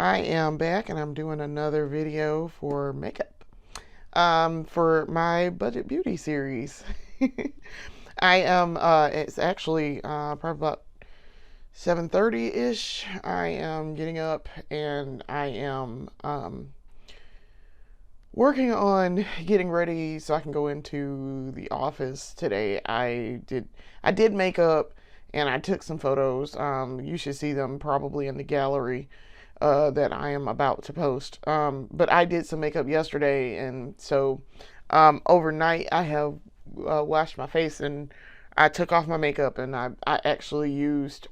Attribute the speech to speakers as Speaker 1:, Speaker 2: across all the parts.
Speaker 1: I am back and I'm doing another video for makeup for my Budget Beauty series. I am it's actually probably about 7:30-ish. I am getting up and I am working on getting ready so I can go into the office today. I did makeup and I took some photos. You should see them probably in the gallery that I am about to post. But I did some makeup yesterday, and so overnight I have washed my face and I took off my makeup and I actually used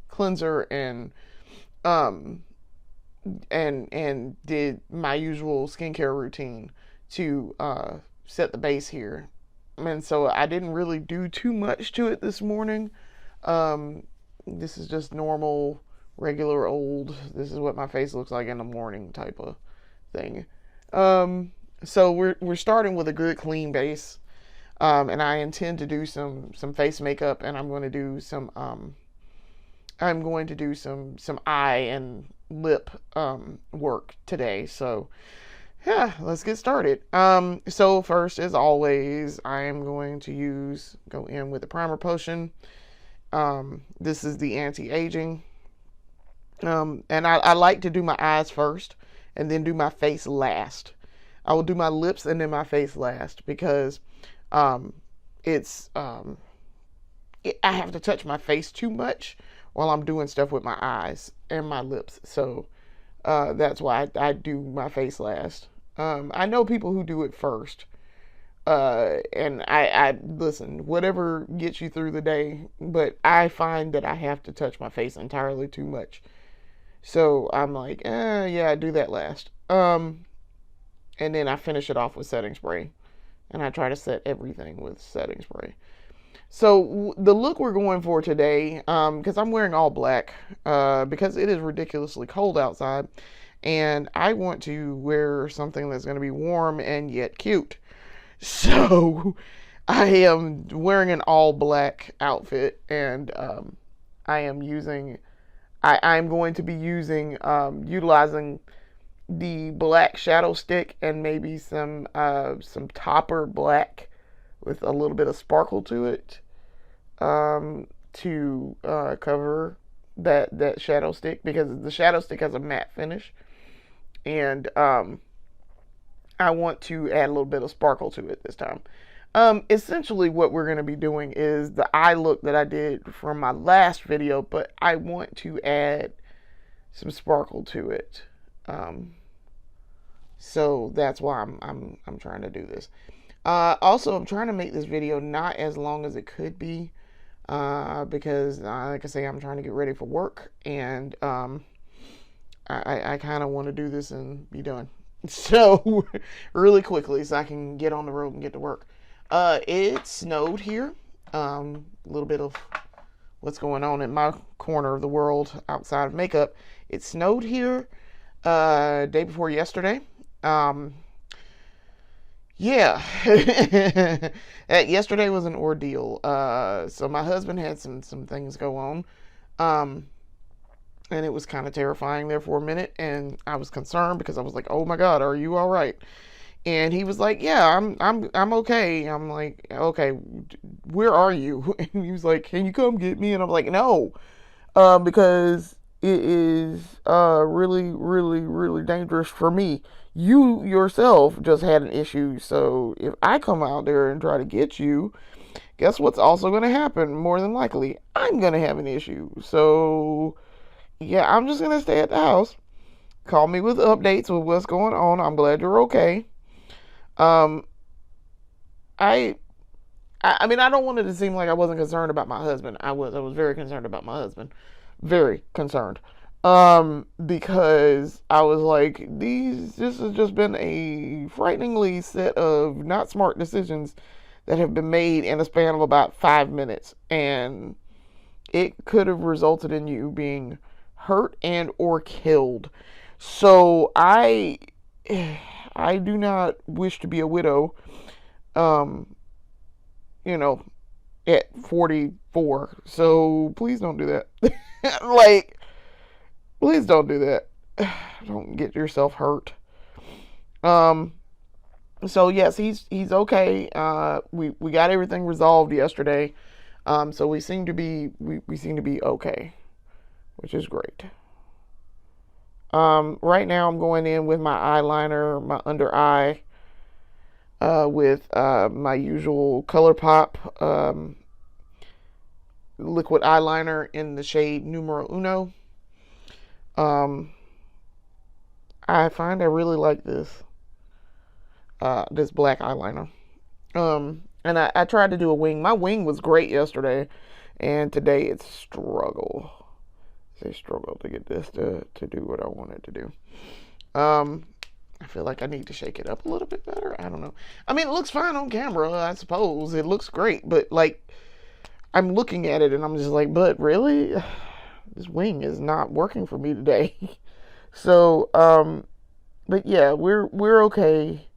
Speaker 1: cleanser um, and did my usual skincare routine to set the base here. And so I didn't really do too much to it this morning. Um, this is just normal, regular old. This is what my face looks like in the morning type of thing. So we're starting with a good clean base, and I intend to do some face makeup, and I'm going to do some eye and lip work today. So yeah, let's get started. So first, as always, I am going to go in with the primer potion. This is the anti-aging. And I like to do my eyes first and then do my face last. I will do my lips and then my face last because um, it's I have to touch my face too much while I'm doing stuff with my eyes and my lips. So that's why I do my face last. I know people who do it first. And I listen, whatever gets you through the day, but I find that I have to touch my face entirely too much. So I'm like, yeah, I do that last. And then I finish it off with setting spray. And I try to set everything with setting spray. So the look we're going for today, because I'm wearing all black, because it is ridiculously cold outside, and I want to wear something that's going to be warm and yet cute. So I am wearing an all black outfit, and I am using, I'm going to be utilizing the black shadow stick and maybe some topper black with a little bit of sparkle to it, to cover that shadow stick, because the shadow stick has a matte finish, and I want to add a little bit of sparkle to it this time. Essentially what we're going to be doing is the eye look that I did from my last video, but I want to add some sparkle to it. So that's why I'm trying to do this. Also, I'm trying to make this video not as long as it could be, because like I say, I'm trying to get ready for work, and I kind of want to do this and be done. So really quickly, so I can get on the road and get to work. It snowed here. A little bit of what's going on in my corner of the world outside of makeup. It snowed here day before yesterday. Yeah. Yesterday was an ordeal. So my husband had some things go on. And it was kind of terrifying there for a minute, and I was concerned because I was like, "Oh my God, are you all right?" And he was like, "Yeah, I'm okay." I'm like, "Okay, where are you?" And he was like, "Can you come get me?" And I'm like, "No, because it is really, really, really dangerous for me. You yourself just had an issue, so if I come out there and try to get you, guess what's also going to happen? More than likely, I'm going to have an issue. So yeah, I'm just gonna stay at the house. Call me with updates with what's going on. I'm glad you're okay." Um, I, I mean, I don't want it to seem like I wasn't concerned about my husband. I was very concerned about my husband, very concerned. Because I was like, this has just been a frighteningly set of not smart decisions that have been made in a span of about 5 minutes, and it could have resulted in you being hurt and or killed. So I do not wish to be a widow, um, you know, at 44. So please don't do that. Like, please don't do that. don't get yourself hurt. Um, so yes, he's okay. We got everything resolved yesterday. So we seem to be okay, which is great. Right now I'm going in with my eyeliner, my under eye, with my usual ColourPop liquid eyeliner in the shade Numero Uno. Um, I find I really like this black eyeliner. And I tried to do a wing. My wing was great yesterday, and today it's struggle. It's a struggle to get this to do what I want it to do. I feel like I need to shake it up a little bit better. I don't know. I mean, it looks fine on camera, I suppose. It looks great, but like, I'm looking at it and I'm just like, but really, this wing is not working for me today. So, but yeah, we're okay.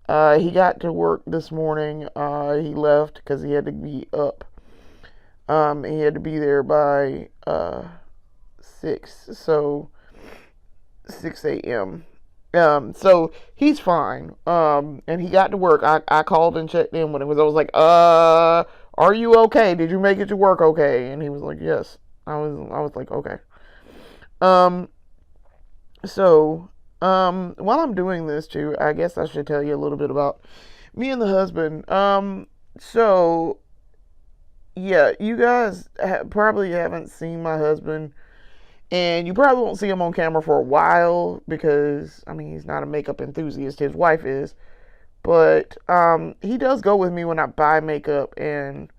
Speaker 1: He got to work this morning. He left because he had to be up. He had to be there by 6, so 6 a.m. So he's fine. And he got to work. I called and checked in when it was. I was like, are you okay? Did you make it to work okay? And he was like, yes. I was like, okay. Um, so while I'm doing this too, I guess I should tell you a little bit about me and the husband. So yeah, you guys probably haven't seen my husband, and you probably won't see him on camera for a while because I mean he's not a makeup enthusiast. His wife is, but he does go with me when I buy makeup, and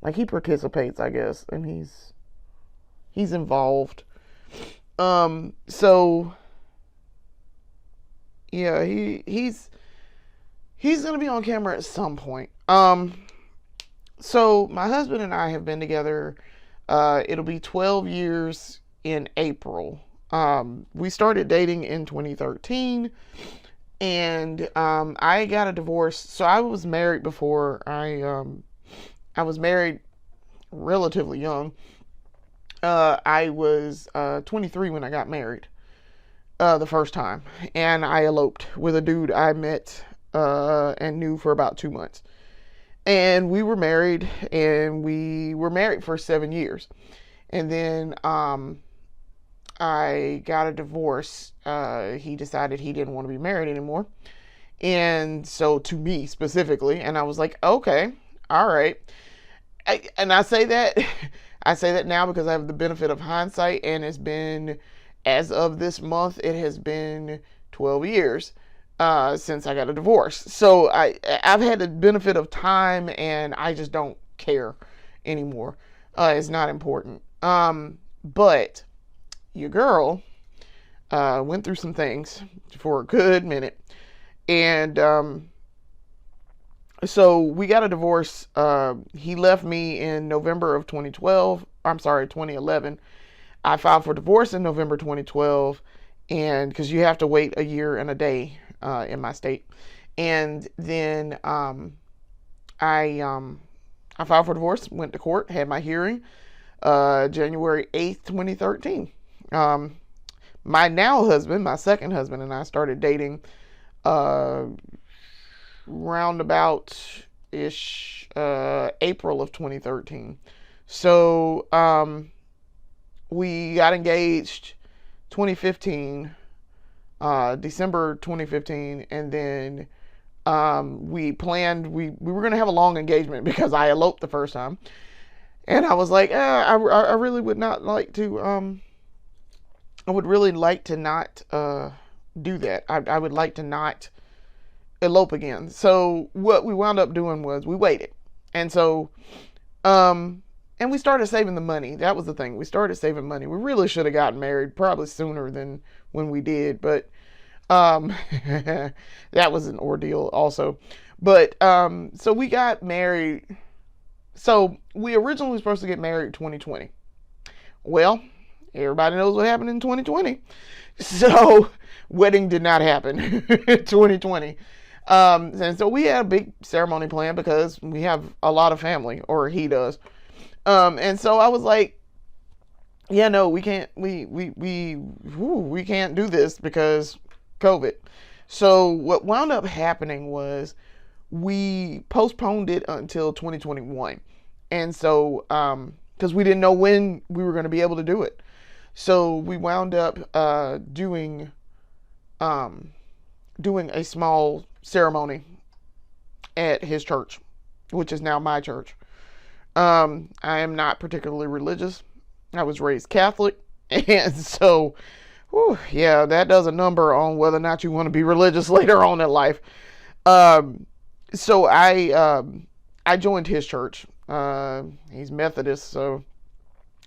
Speaker 1: like he participates, I guess, and he's involved. So yeah, he's gonna be on camera at some point. So my husband and I have been together. It'll be 12 years in April. We started dating in 2013, and I got a divorce. So I was married before. I was married relatively young. I was 23 when I got married the first time, and I eloped with a dude I met and knew for about 2 months. And we were married, and we were married for 7 years. And then I got a divorce. He decided he didn't want to be married anymore. And so to me specifically, and I was like, okay, all right. And I say that, I say that now because I have the benefit of hindsight, and it's been, as of this month, it has been 12 years since I got a divorce. So I've had the benefit of time, and I just don't care anymore. It's not important. But your girl went through some things for a good minute, and so we got a divorce. He left me in November of 2012. I'm sorry, 2011. I filed for divorce in November 2012, and because you have to wait a year and a day in my state, and then I filed for divorce, went to court, had my hearing January 8th, 2013. My now husband, my second husband, and I started dating roundabout ish April of 2013. So we got engaged 2015, December 2015, and then we planned we were gonna have a long engagement because I eloped the first time, and I was like, I really would not like to I would really like to not do that. I would like to not elope again. So what we wound up doing was we waited. And so and we started saving the money. That was the thing. We started saving money. We really should have gotten married probably sooner than when we did, but that was an ordeal also. But so we got married. So we originally were supposed to get married in 2020. Well, everybody knows what happened in 2020. So wedding did not happen in 2020. And so we had a big ceremony planned because we have a lot of family, or he does. And so I was like, yeah, no, we can't. We can't do this because COVID. So what wound up happening was we postponed it until 2021, and so because we didn't know when we were going to be able to do it, so we wound up um, doing a small ceremony at his church, which is now my church. I am not particularly religious. I was raised Catholic, and so, whew, yeah, that does a number on whether or not you want to be religious later on in life. Um, so I joined his church. He's Methodist, so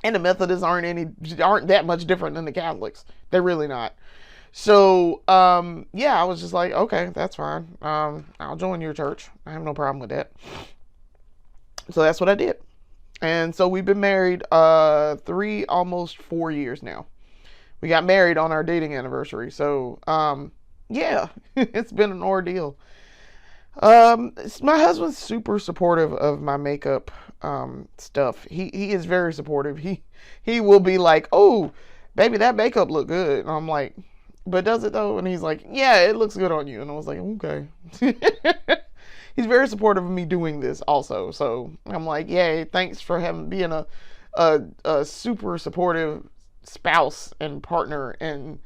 Speaker 1: and the Methodists aren't that much different than the Catholics. They're really not. So yeah, I was just like, okay, that's fine. I'll join your church. I have no problem with that. So that's what I did. And so we've been married almost 4 years now. We got married on our dating anniversary. So yeah, it's been an ordeal. My husband's super supportive of my makeup stuff. He is very supportive. He will be like, "Oh, baby, that makeup look good." And I'm like, "But does it though?" And he's like, "Yeah, it looks good on you." And I was like, "Okay." He's very supportive of me doing this also. So I'm like, "Yay, thanks for being a super supportive spouse and partner and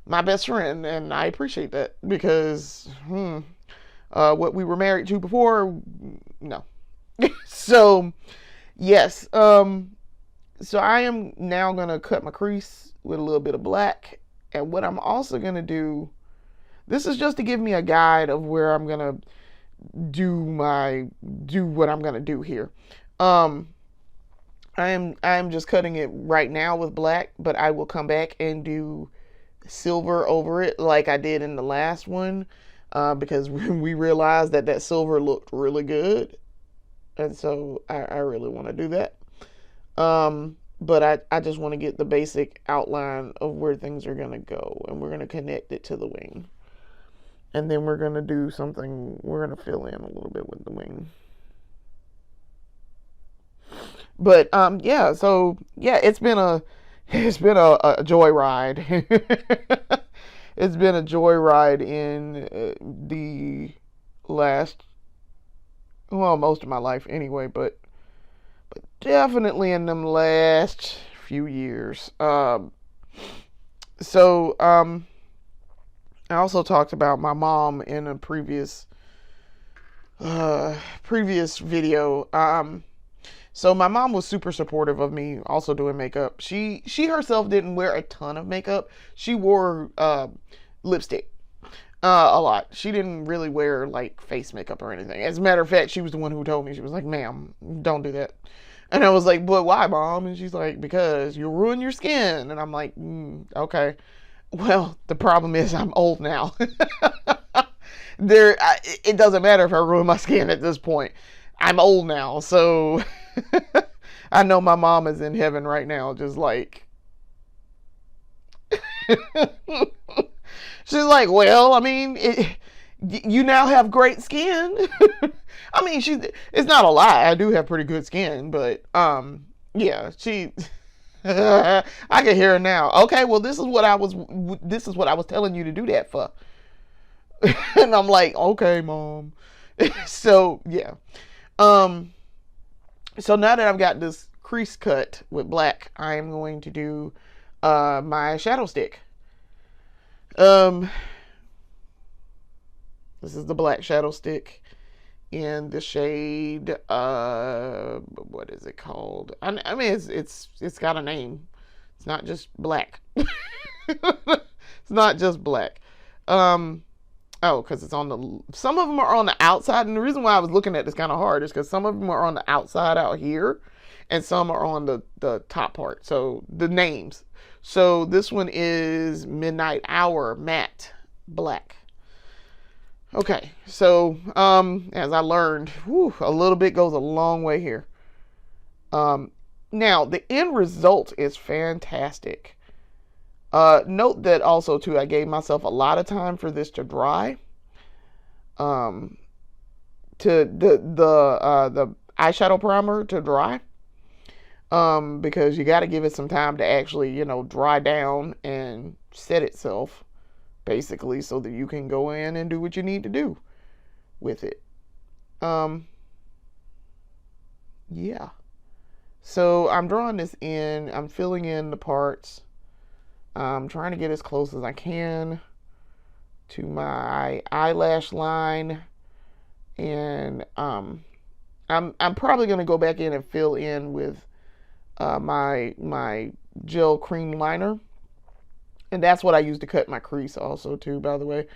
Speaker 1: my best friend." And I appreciate that because what we were married to before, no. So yes, so I am now gonna cut my crease with a little bit of black, and what I'm also gonna do, this is just to give me a guide of where I'm gonna do what I'm gonna do here. Um, I am just cutting it right now with black, but I will come back and do silver over it like I did in the last one, because we realized that silver looked really good, and so I really want to do that. But I just want to get the basic outline of where things are gonna go, and we're gonna connect it to the wing, and then we're gonna do something. We're gonna fill in a little bit with the wing. But yeah, so yeah, it's been a joyride. It's been a joyride in the last, well, most of my life anyway, but definitely in them last few years. So I also talked about my mom in a previous video. So my mom was super supportive of me also doing makeup. She herself didn't wear a ton of makeup. She wore lipstick a lot. She didn't really wear like face makeup or anything. As a matter of fact, she was the one who told me. She was like, "Ma'am, don't do that." And I was like, "But why, Mom?" And she's like, "Because you'll ruin your skin." And I'm like, "Okay." Well, the problem is I'm old now. It doesn't matter if I ruin my skin at this point. I'm old now, so I know my mom is in heaven right now, just like she's like, well, I mean, you now have great skin. I mean, it's not a lie. I do have pretty good skin, but yeah, she. I can hear her now. Okay, well, this is what I was telling you to do that for. And I'm like, okay, mom. So yeah. Um, so now that I've got this crease cut with black, I am going to do my shadow stick. Um, this is the black shadow stick in the shade what is it called? I mean it's got a name. It's not just black. It's not just black. Um, oh, because it's on some of them are on the outside, and the reason why I was looking at this kind of hard is because some of them are on the outside out here, and some are on the top part. So the names. So this one is Midnight Hour Matte Black. Okay, so as I learned, a little bit goes a long way here. Now the end result is fantastic. Note that also too, I gave myself a lot of time for this to dry. Um, to the eyeshadow primer to dry. because you got to give it some time to actually, dry down and set itself, basically, so that you can go in and do what you need to do with it. Yeah. So I'm drawing this in. I'm filling in the parts. I'm trying to get as close as I can to my eyelash line, and I'm probably gonna go back in and fill in with my gel cream liner, and that's what I use to cut my crease also too, by the way.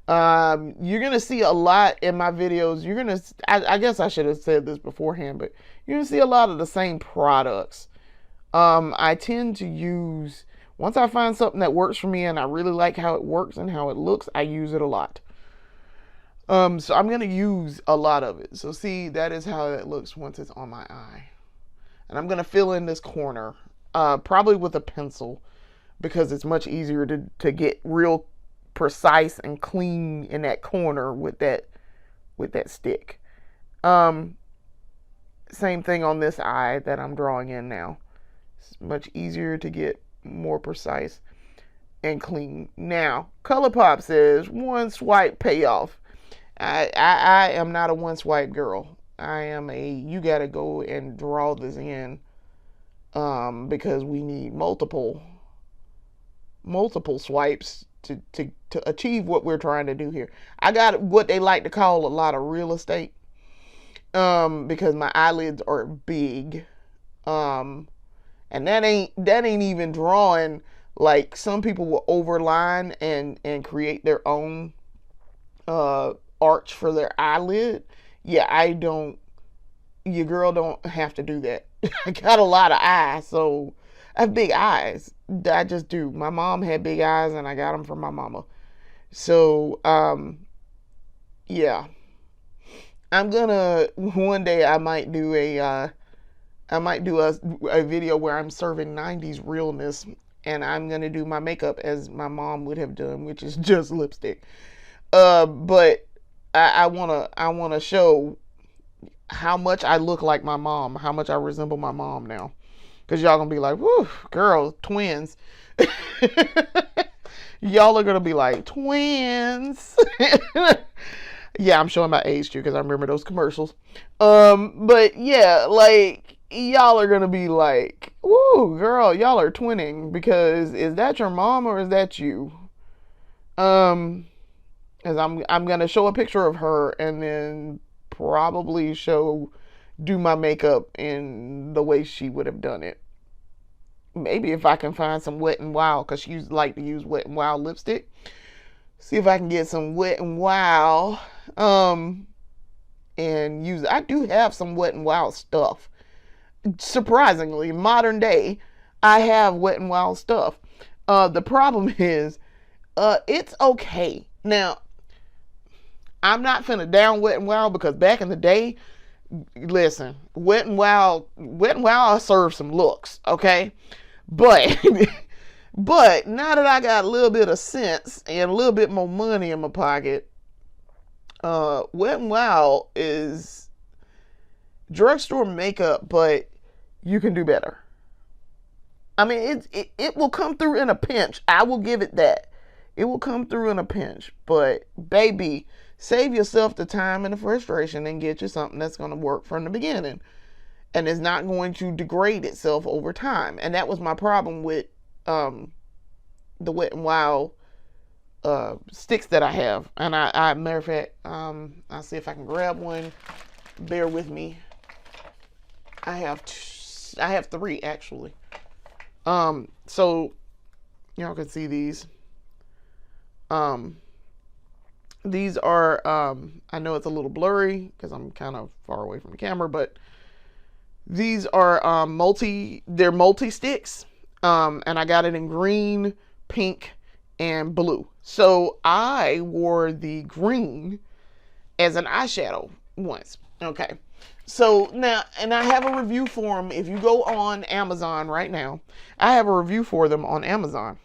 Speaker 1: You're gonna see a lot in my videos. I guess I should have said this beforehand, but you're gonna see a lot of the same products. I tend to use, once I find something that works for me and I really like how it works and how it looks, I use it a lot. So I'm gonna use a lot of it. So see, that is how it looks once it's on my eye. And I'm gonna fill in this corner, probably with a pencil, because it's much easier to get real precise and clean in that corner with that stick. Same thing on this eye that I'm drawing in now. It's much easier to get more precise and clean. Now, ColourPop says one swipe payoff. I am not a one swipe girl. I am you gotta go and draw this in, because we need multiple swipes to achieve what we're trying to do here. I got what they like to call a lot of real estate, because my eyelids are big, and that ain't even drawing. Like, some people will overline and create their own arch for their eyelid. Yeah, I don't. Your girl don't have to do that. I got a lot of eyes, so I have big eyes. I just do. My mom had big eyes, and I got them from my mama. So, yeah. I'm gonna, one day I might do a video where I'm serving 90s realness, and I'm gonna do my makeup as my mom would have done, which is just lipstick. But I wanna show how much I look like my mom, how much I resemble my mom now. Because y'all gonna be like, whoo, girl, twins. Y'all are gonna be like, twins. Yeah, I'm showing my age too, because I remember those commercials. But yeah, like, y'all are gonna be like, woo, girl, y'all are twinning, because is that your mom or is that you? As I'm gonna show a picture of her and then probably do my makeup in the way she would have done it. Maybe if I can find some Wet n Wild, because she used to like to use Wet n Wild lipstick. See if I can get some Wet n Wild, and use it. I do have some Wet n Wild stuff. Surprisingly, modern day, I have Wet n Wild stuff. The problem is, it's okay. Now, I'm not finna down Wet n Wild, because back in the day, listen, Wet n Wild served some looks, okay? But but now that I got a little bit of sense and a little bit more money in my pocket, Wet n Wild is drugstore makeup, but you can do better. I mean, it will come through in a pinch. I will give it that. It will come through in a pinch. But baby, save yourself the time and the frustration and get you something that's going to work from the beginning. And it's not going to degrade itself over time. And that was my problem with the Wet n Wild sticks that I have. And matter of fact, I'll see if I can grab one. Bear with me. I have 3 actually. So y'all can see these. These are, I know it's a little blurry because I'm kind of far away from the camera, but these are they're multi sticks, and I got it in green, pink, and blue. So I wore the green as an eyeshadow once. Okay. So now, and I have a review for them. If you go on Amazon right now, I have a review for them on Amazon.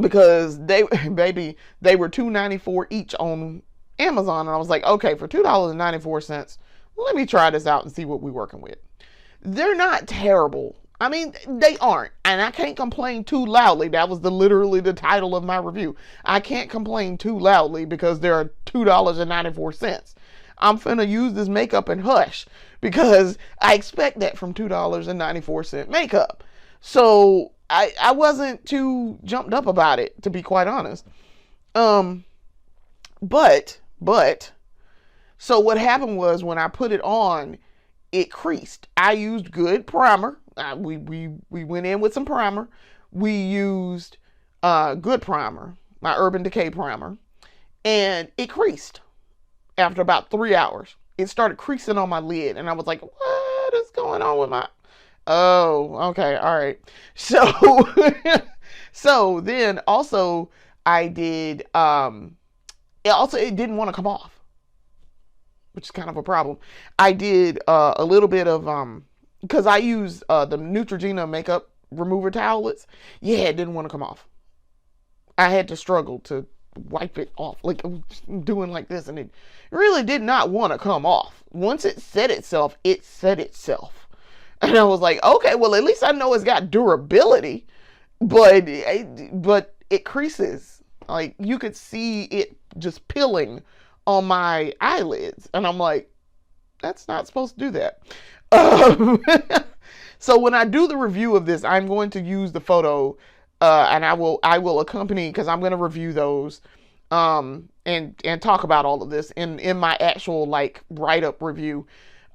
Speaker 1: Because they were $2.94 each on Amazon. And I was like, okay, for $2.94, let me try this out and see what we're working with. They're not terrible. I mean, they aren't. And I can't complain too loudly. That was literally the title of my review. I can't complain too loudly because they're $2.94. I'm finna use this makeup and hush because I expect that from $2.94 makeup. So I wasn't too jumped up about it, to be quite honest. But so what happened was when I put it on, it creased. I used good primer. We went in with some primer. We used good primer, my Urban Decay primer, and it creased after about 3 hours. It started creasing on my lid, and I was like, what is going on with my... Oh, okay, all right. So, so then also I did, it didn't want to come off, which is kind of a problem. I did a little bit of, because I use the Neutrogena makeup remover towelettes. Yeah, it didn't want to come off. I had to struggle to wipe it off, like doing like this, and it really did not want to come off. Once it set itself, it set itself. And I was like, okay, well, at least I know it's got durability, but it creases. Like, you could see it just peeling on my eyelids. And I'm like, that's not supposed to do that. So when I do the review of this, I'm going to use the photo, and I will accompany, because I'm going to review those, and talk about all of this in my actual, like, write-up review.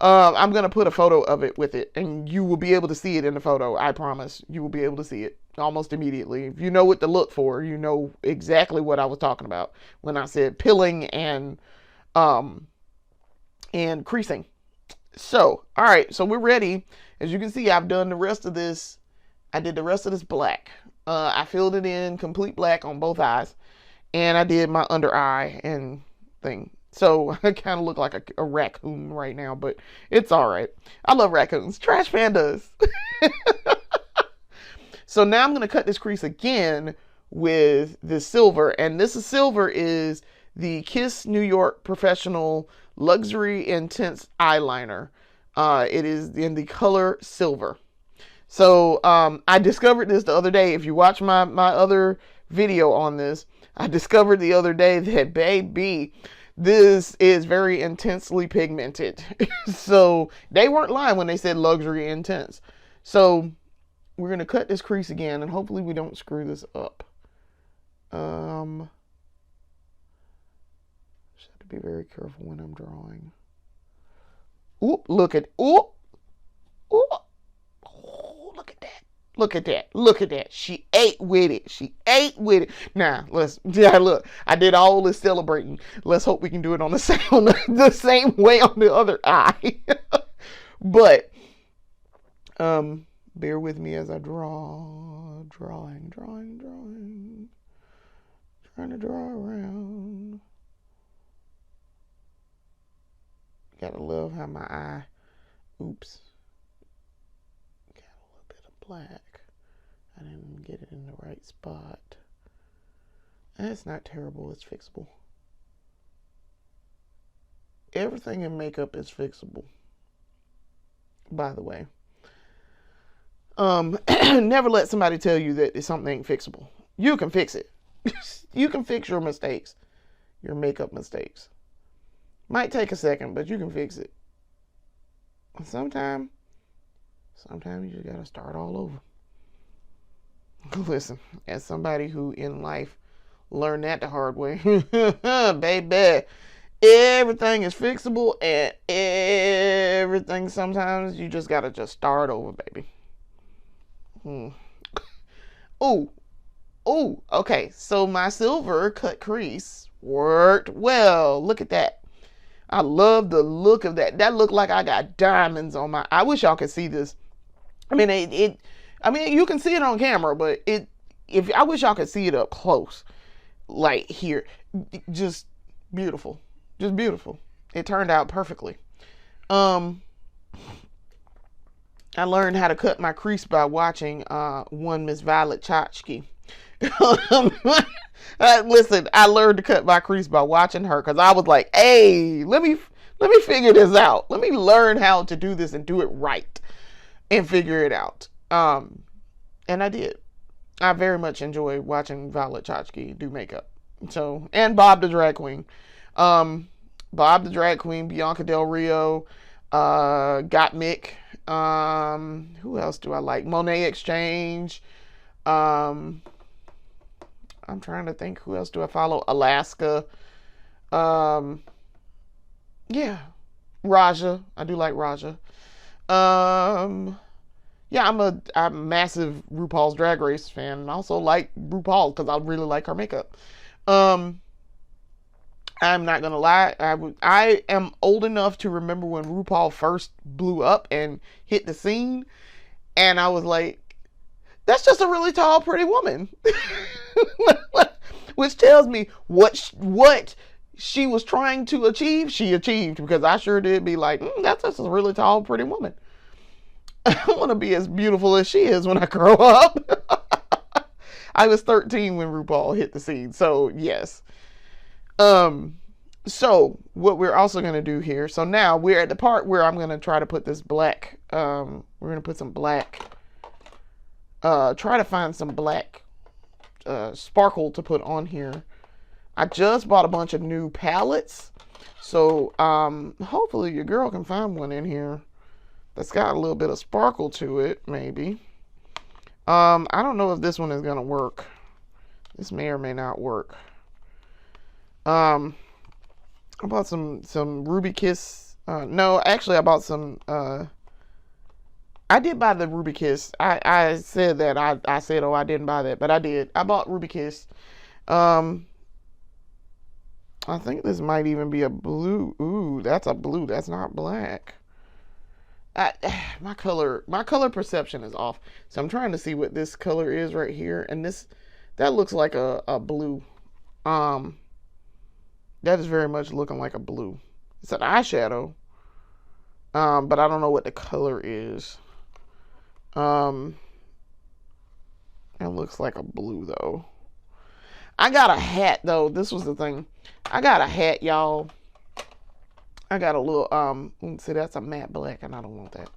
Speaker 1: I'm going to put a photo of it with it, and you will be able to see it in the photo. I promise you will be able to see it almost immediately. If you know what to look for, you know exactly what I was talking about when I said pilling and creasing. So, all right, so we're ready. As you can see, I've done the rest of this. I did the rest of this black. I filled it in complete black on both eyes, and I did my under eye and thing. So I kind of look like a raccoon right now, but it's all right. I love raccoons. Trash pandas. So now I'm going to cut this crease again with the silver. And this silver is the Kiss New York Professional Luxury Intense Eyeliner. It is in the color silver. So I discovered this the other day. If you watch my other video on this, I discovered the other day that, baby, this is very intensely pigmented. So they weren't lying when they said luxury intense. So we're going to cut this crease again, and hopefully we don't screw this up. Just have to be very careful when I'm drawing. Oop, look at, oop, oop. Oh, look at that. Look at that. Look at that. She ate with it. She ate with it. Now, look, I did all this celebrating. Let's hope we can do it on the same way on the other eye. But, bear with me as I drawing. Trying to draw around. Gotta love how my eye, oops. Black. I didn't get it in the right spot. That's not terrible. It's fixable. Everything in makeup is fixable, by the way. Never let somebody tell you that something ain't fixable. You can fix it. You can fix your mistakes, your makeup mistakes. Might take a second, but you can fix it. Sometimes you just gotta start all over. Listen, as somebody who in life learned that the hard way, baby, everything is fixable, and everything sometimes you just gotta just start over, baby. Okay, so my silver cut crease worked well. Look at that. I love the look of that. That looked like I got diamonds on my... I wish y'all could see this. I mean, you can see it on camera, but I wish y'all could see it up close, like here. Just beautiful. Just beautiful. It turned out perfectly. I learned how to cut my crease by watching one Miss Violet Chachki. Listen, I learned to cut my crease by watching her, because I was like, hey, let me figure this out. Let me learn how to do this and do it right. and figure it out. And I did. I very much enjoy watching Violet Chachki do makeup. So, and Bob the Drag Queen. Um, Bob the Drag Queen, Bianca Del Rio, Got Mick. Who else do I like? Monet Exchange. Um, I'm trying to think, who else do I follow? Alaska. Um, yeah, Raja. I do like Raja. Um, yeah, I'm a massive RuPaul's Drag Race fan, and also like RuPaul because I really like her makeup. Um, I'm not gonna lie, I am old enough to remember when RuPaul first blew up and hit the scene, and I was like, "That's just a really tall, pretty woman," which tells me what she was trying to achieve. She achieved, because I sure did be like, "That's just a really tall, pretty woman." I want to be as beautiful as she is when I grow up. I was 13 when RuPaul hit the scene, so yes. Um, so what we're also going to do here, so now we're at the part where I'm going to try to put this black, we're going to put some black, try to find some black, sparkle to put on here. I just bought a bunch of new palettes, so, hopefully your girl can find one in here that's got a little bit of sparkle to it, maybe. I don't know if this one is going to work. This may or may not work. I bought some Ruby Kiss. No, actually, I bought some. I did buy the Ruby Kiss. I said that. I said, oh, I didn't buy that, but I did. I bought Ruby Kiss. I think this might even be a blue. Ooh, that's a blue. That's not black. My color perception is off. So I'm trying to see what this color is right here, and that looks like a blue. That is very much looking like a blue. It's an eyeshadow, but I don't know what the color is. It looks like a blue though. I got a hat though. This was the thing. I got a hat, y'all. I got a little see, that's a matte black, and I don't want that.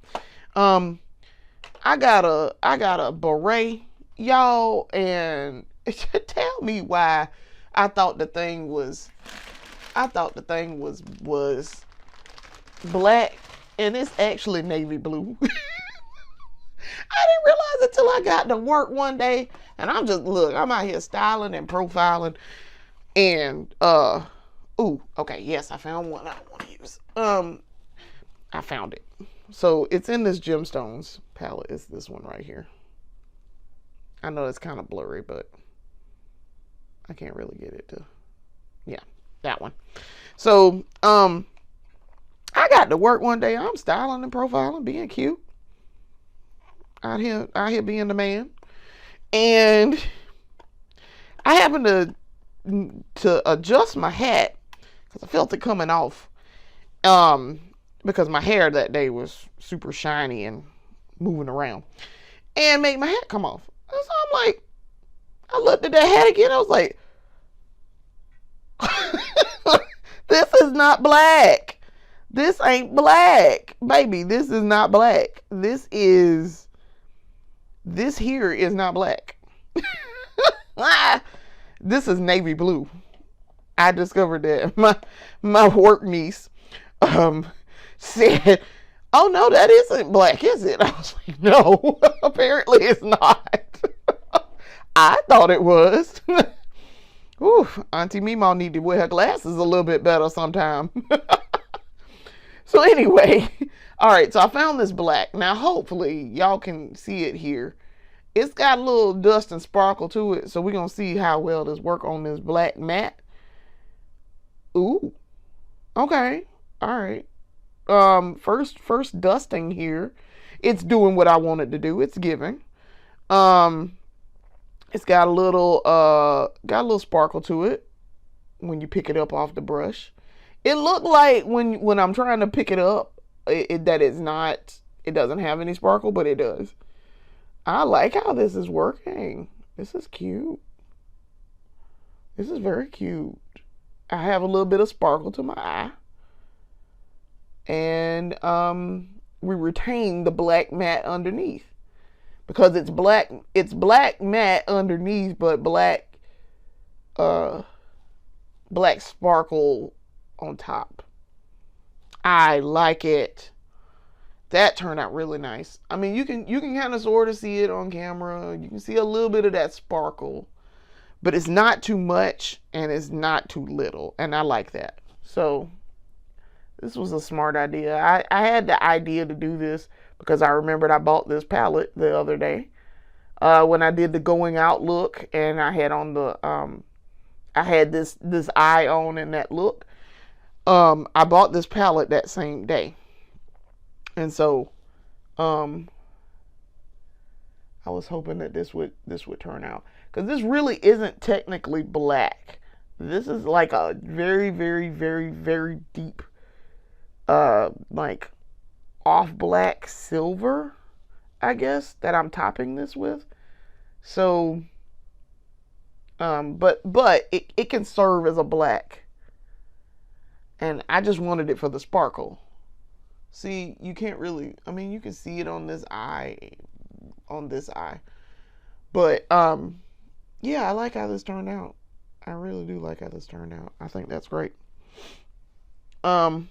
Speaker 1: I got a beret, y'all, and tell me why I thought the thing was black, and it's actually navy blue. I didn't realize it till I got to work one day, and I'm out here styling and profiling, and ooh, okay, yes, I found one I want to use. I found it. So it's in this Gemstones palette. It's this one right here. I know it's kind of blurry, but I can't really get it to, yeah, that one. So, I got to work one day. I'm styling and profiling, being cute. Out here being the man. And I happened to adjust my hat because I felt it coming off. Because my hair that day was super shiny and moving around, and made my hat come off. So I'm like, I looked at that hat again. I was like, this is not black. This ain't black, baby. This is not black. This here is not black. This is navy blue. I discovered that my work niece said, "Oh no, that isn't black, is it?" I was like, "No, apparently it's not." I thought it was. Ooh, Auntie Meemaw need to wear her glasses a little bit better sometime. So anyway, all right, so I found this black. Now hopefully y'all can see it here. It's got a little dust and sparkle to it, so we're gonna see how well this work on this black matte. Ooh, okay, all right. First dusting here. It's doing what I wanted to do. It's giving. It's got a little sparkle to it when you pick it up off the brush. It looked like when I'm trying to pick it up, it doesn't have any sparkle, but it does. I like how this is working. This is cute. This is very cute. I have a little bit of sparkle to my eye. And retain the black matte underneath, because it's black matte underneath, but uh black sparkle on top. I like it. That turned out really nice. I mean, you can kind of sort of see it on camera. You can see a little bit of that sparkle, but it's not too much and it's not too little, and I like that. So this was a smart idea. I had the idea to do this because I remembered I bought this palette the other day when I did the going out look, and I had on the I had this eye on in that look. I bought this palette that same day. And so, I was hoping that this would turn out, because this really isn't technically black. This is like a very, very, very, very deep, like off black silver, I guess, that I'm topping this with. So, but it can serve as a black, and I just wanted it for the sparkle. See, you can't really, I mean, you can see it on this eye, but yeah, I like how this turned out. I really do like how this turned out. I think that's great. Okay,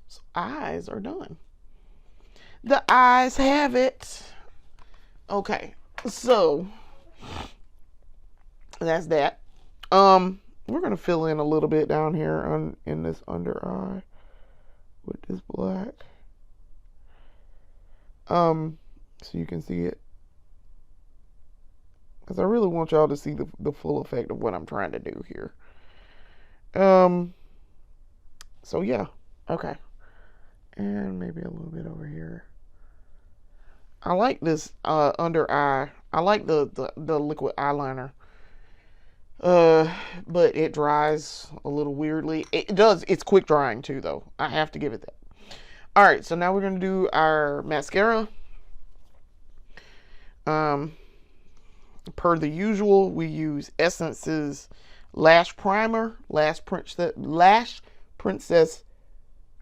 Speaker 1: so eyes are done. The eyes have it. Okay, so that's that. We're gonna fill in a little bit down here in this under eye with this black. So you can see it, because I really want y'all to see the full effect of what I'm trying to do here. So yeah, okay, and maybe a little bit over here. I like this under eye. I like the liquid eyeliner. But it dries a little weirdly. It does. It's quick drying too, though. I have to give it that. All right, so now we're gonna do our mascara. Per the usual, we use Essence's Lash Primer, Lash Princess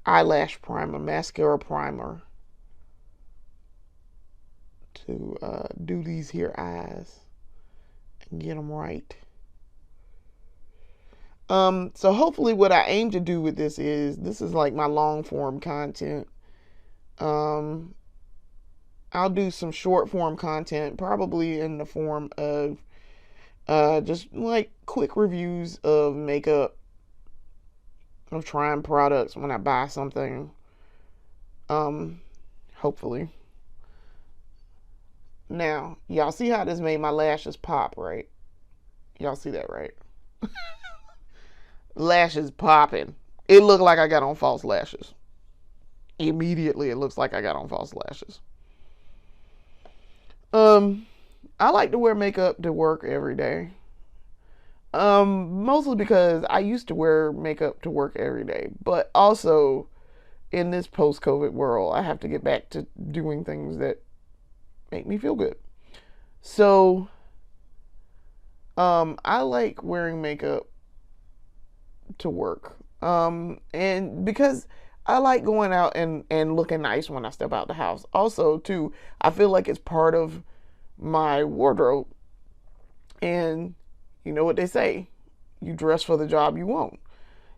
Speaker 1: Eyelash Primer, Mascara Primer, to do these here eyes and get them right. So hopefully what I aim to do with this is like my long form content. I'll do some short form content, probably in the form of just like quick reviews of makeup, of trying products when I buy something. Hopefully. Now, y'all see how this made my lashes pop, right? Y'all see that, right? Lashes popping. It looked like I got on false lashes. Immediately, it looks like I got on false lashes. I like to wear makeup to work every day. Mostly because I used to wear makeup to work every day, but also in this post-COVID world, I have to get back to doing things that make me feel good. So, I like wearing makeup to work. And because I like going out and looking nice when I step out the house. Also, too, I feel like it's part of my wardrobe. And you know what they say, you dress for the job you want.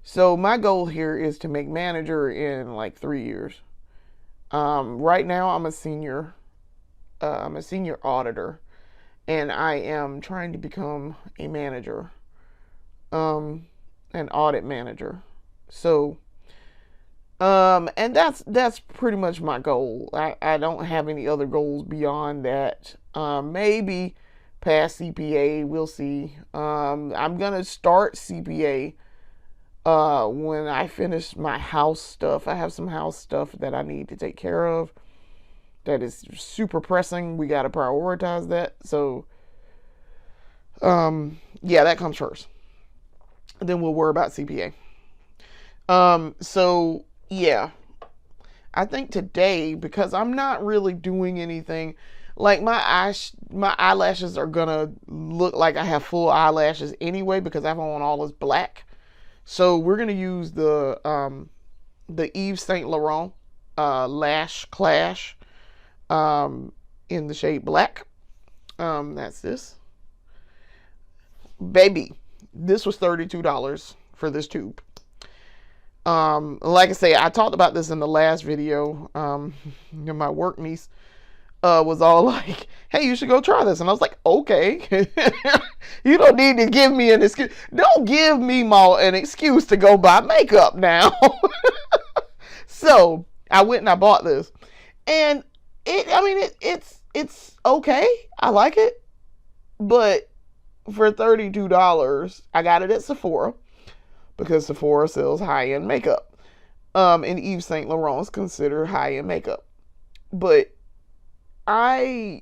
Speaker 1: So my goal here is to make manager in like 3 years. Right now I'm a senior auditor, and I am trying to become a manager, an audit manager. So, and that's pretty much my goal. I don't have any other goals beyond that. Maybe past CPA, we'll see. I'm gonna start CPA when I finish my house stuff. I have some house stuff that I need to take care of that is super pressing. We got to prioritize that. So, yeah, that comes first. Then we'll worry about CPA. So yeah, I think today, because I'm not really doing anything, like my eyelashes are gonna look like I have full eyelashes anyway, because I have on all this black. So we're gonna use the the Yves Saint Laurent Lash Clash in the shade black. That's this. Baby, this was $32 for this tube. Like I say, I talked about this in the last video. My work niece was all like, hey, you should go try this. And I was like, okay. You don't need to give me an excuse. Don't give me an excuse to go buy makeup now. So I went and I bought this. And it's okay. I like it. But for $32, I got it at Sephora because Sephora sells high-end makeup. And Yves Saint Laurent is considered high-end makeup. But for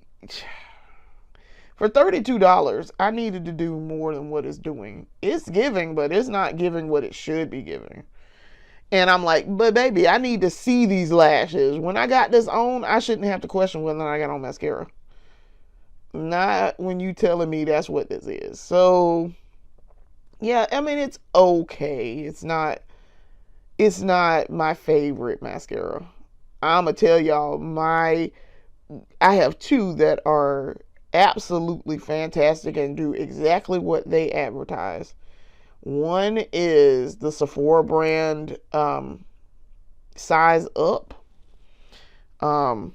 Speaker 1: $32, I needed to do more than what it's doing. It's giving, but it's not giving what it should be giving. And I'm like, but baby, I need to see these lashes. When I got this on, I shouldn't have to question whether or not I got on mascara. Not when you telling me that's what this is. So, yeah, I mean, it's okay. It's not my favorite mascara. I'm going to tell y'all, I have two that are absolutely fantastic and do exactly what they advertise. One is the Sephora brand Size Up. I'm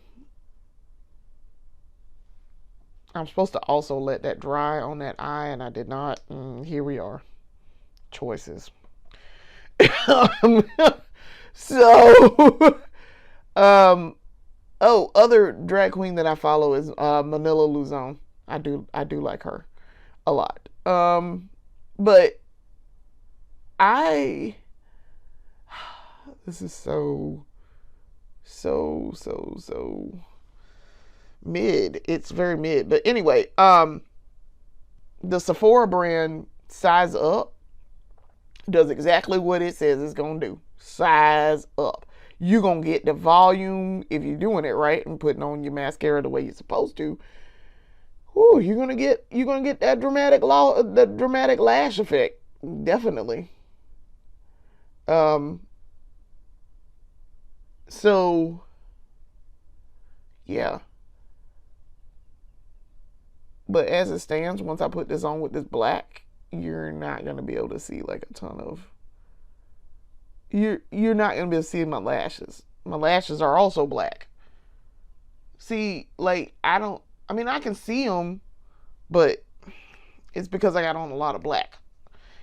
Speaker 1: supposed to also let that dry on that eye, and I did not. Here we are. Choices. So, other drag queen that I follow is Manila Luzon. I do like her a lot. But this is so mid. It's very mid. But anyway, the Sephora brand Size Up does exactly what it says it's gonna do. Size up. You're gonna get the volume if you're doing it right and putting on your mascara the way you're supposed to. Ooh, you're gonna get that dramatic lash effect. Definitely. So yeah. But as it stands, once I put this on with this black, you're not gonna be able to see like a ton of. You're not gonna be able to see my lashes. My lashes are also black. See, like I can see them, but it's because I got on a lot of black.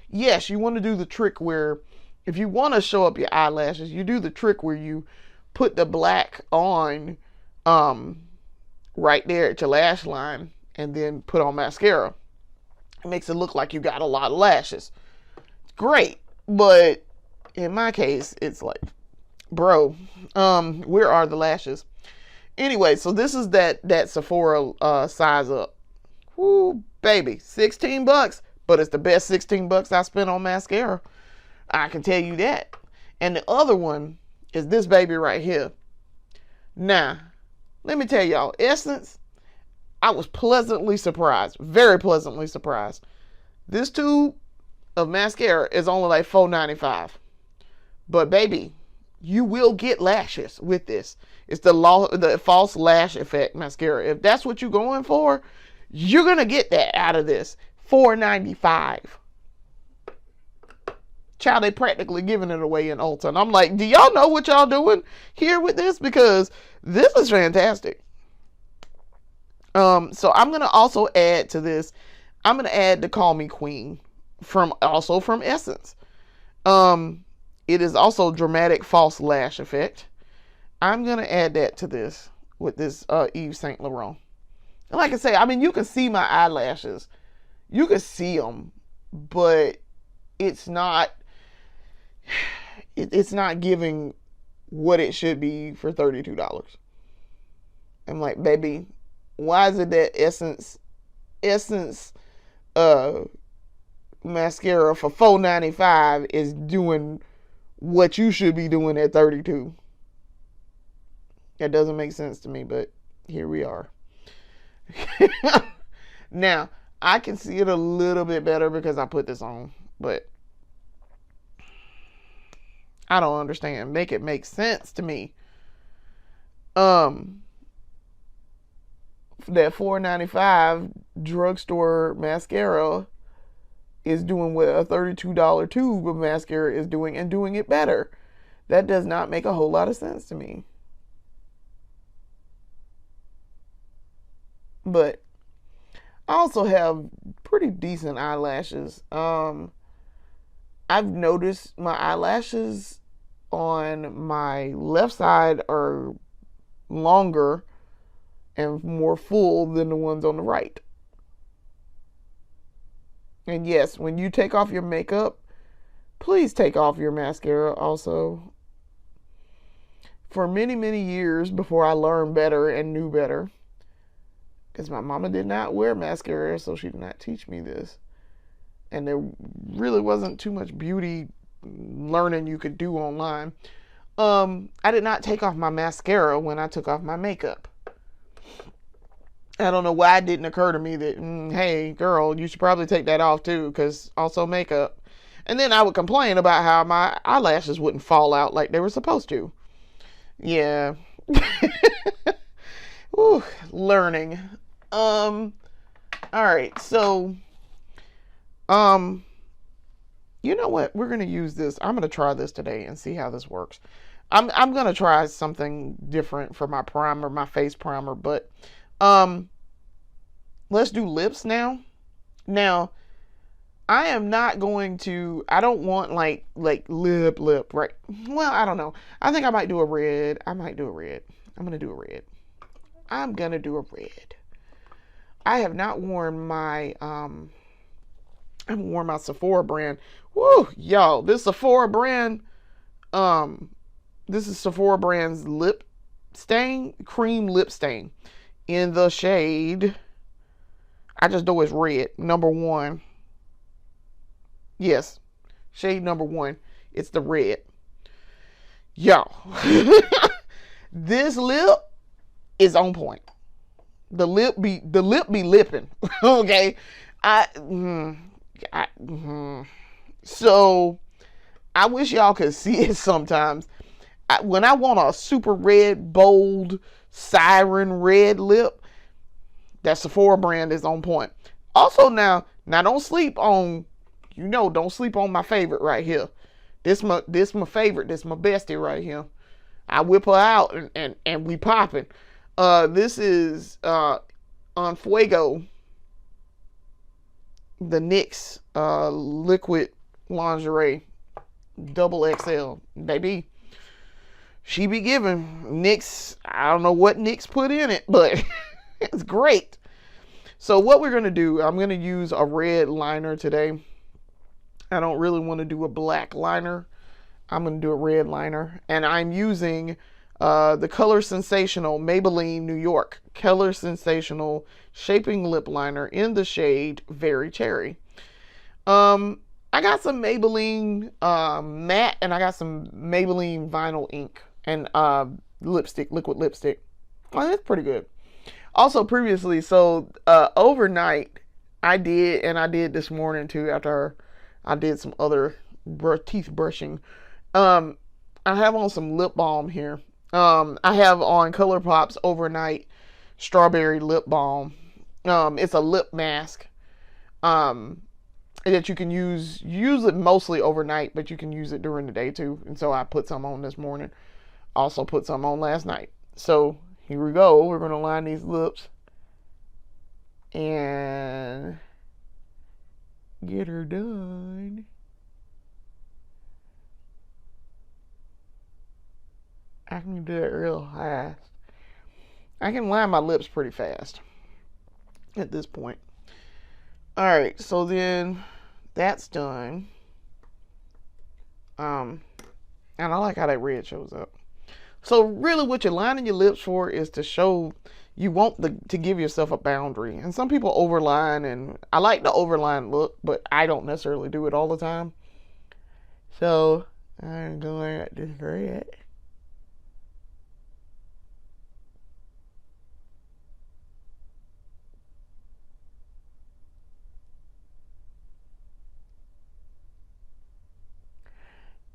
Speaker 1: Yes, you want to do the trick where if you want to show up your eyelashes, you do the trick where you put the black on right there at your lash line and then put on mascara. It makes it look like you got a lot of lashes. It's great, but in my case, it's like, bro, where are the lashes? Anyway, so this is that Sephora Size Up. Woo, baby, $16, but it's the best $16 I spent on mascara. I can tell you that. And the other one is this baby right here. Now, let me tell y'all, Essence, I was pleasantly surprised, very pleasantly surprised. This tube of mascara is only like $4.95. But baby, you will get lashes with this. It's the false lash effect mascara. If that's what you're going for, you're going to get that out of this. $4.95. Child, they practically giving it away in Ulta. And I'm like, do y'all know what y'all doing here with this? Because this is fantastic. So I'm going to also add to this. I'm going to add the Call Me Queen from Essence. It is also dramatic false lash effect. I'm going to add that to this with this Yves Saint Laurent. And like I say, I mean, you can see my eyelashes. You can see them, but it's not giving what it should be for $32. I'm like, baby, why is it that Essence mascara for $4.95 is doing what you should be doing at $32? That doesn't make sense to me, but here we are. Now, I can see it a little bit better because I put this on, but I don't understand. Make it make sense to me. Um, that $4.95 drugstore mascara is doing what a $32 tube of mascara is doing, and doing it better. That does not make a whole lot of sense to me. But I also have pretty decent eyelashes. I've noticed my eyelashes on my left side are longer and more full than the ones on the right. And yes, when you take off your makeup, please take off your mascara also. For many, many years before I learned better and knew better, because my mama did not wear mascara, so she did not teach me this. And there really wasn't too much beauty learning you could do online. I did not take off my mascara when I took off my makeup. I don't know why it didn't occur to me that, hey, girl, you should probably take that off too, because also makeup. And then I would complain about how my eyelashes wouldn't fall out like they were supposed to. Yeah. Ooh, learning. All right, so, you know what? We're gonna use this. I'm gonna try this today and see how this works. I'm gonna try something different for my primer, my face primer, but let's do lips now. Now, I am not going to. I don't want like lip, right? Well, I don't know. I think I might do a red. I might do a red. I'm gonna do a red. I'm gonna do a red. I have not worn my I haven't worn my Sephora brand. Woo, y'all! This Sephora brand. This is Sephora brand's lip stain, cream lip stain, in the shade. I just know it's red, number 1. Yes, shade number 1. It's the red. Y'all, this lip is on point. The lip be lipping. Okay, I, mm, so I wish y'all could see it sometimes. When I want a super red, bold, siren red lip, that Sephora brand is on point. Also now don't sleep on, don't sleep on my favorite right here. This my favorite. This my bestie right here. I whip her out and we popping. This is on Fuego, the NYX liquid lingerie double XL, baby. She be giving NYX. I don't know what NYX put in it, but it's great. So what we're gonna do, I'm gonna use a red liner today. I don't really want to do a black liner. I'm gonna do a red liner, and I'm using the Color Sensational Maybelline New York Color Sensational Shaping Lip Liner in the shade Very Cherry. I got some Maybelline matte, and I got some Maybelline vinyl ink and lipstick, liquid lipstick. Oh, that's pretty good. Also previously, so overnight I did this morning too, after I did some other teeth brushing. I have on some lip balm here. I have on ColourPop's Overnight Strawberry Lip Balm. It's a lip mask that you can use it mostly overnight, but you can use it during the day too. And so I put some on this morning. Also put some on last night. So here we go. We're going to line these lips and get her done. I can do it real fast. I can line my lips pretty fast at this point. Alright, so then that's done. And I like how that red shows up. So really what you're lining your lips for is to show you want to give yourself a boundary. And some people overline, and I like the overline look, but I don't necessarily do it all the time. So I'm going at this red.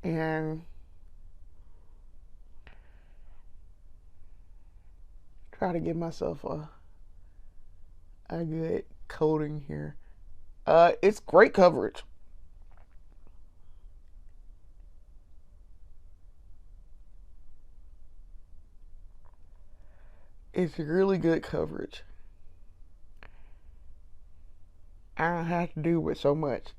Speaker 1: And try to give myself a good coating here. It's great coverage. It's really good coverage. I don't have to do with so much.